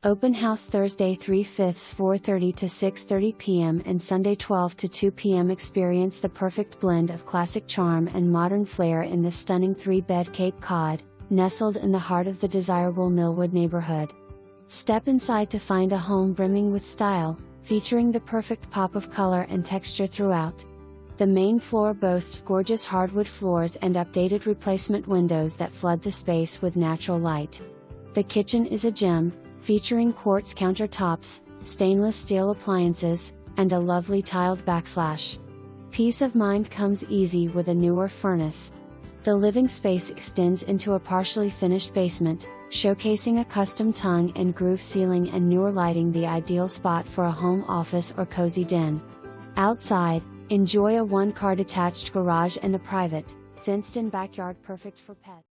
Open house Thursday 3/5 4:30 to 6:30 p.m. and Sunday 12 to 2 p.m. Experience the perfect blend of classic charm and modern flair in this stunning 3-bed Cape Cod, nestled in the heart of the desirable Milwood neighborhood. Step inside to find a home brimming with style, featuring the perfect pop of color and texture throughout. The main floor boasts gorgeous hardwood floors and updated replacement windows that flood the space with natural light. The kitchen is a gem, featuring quartz countertops, stainless steel appliances, and a lovely tiled backslash. Peace of mind comes easy with a newer furnace. The living space extends into a partially finished basement, showcasing a custom tongue and groove ceiling and newer lighting, the ideal spot for a home office or cozy den. Outside, enjoy a one-car detached garage and a private, fenced-in backyard perfect for pets.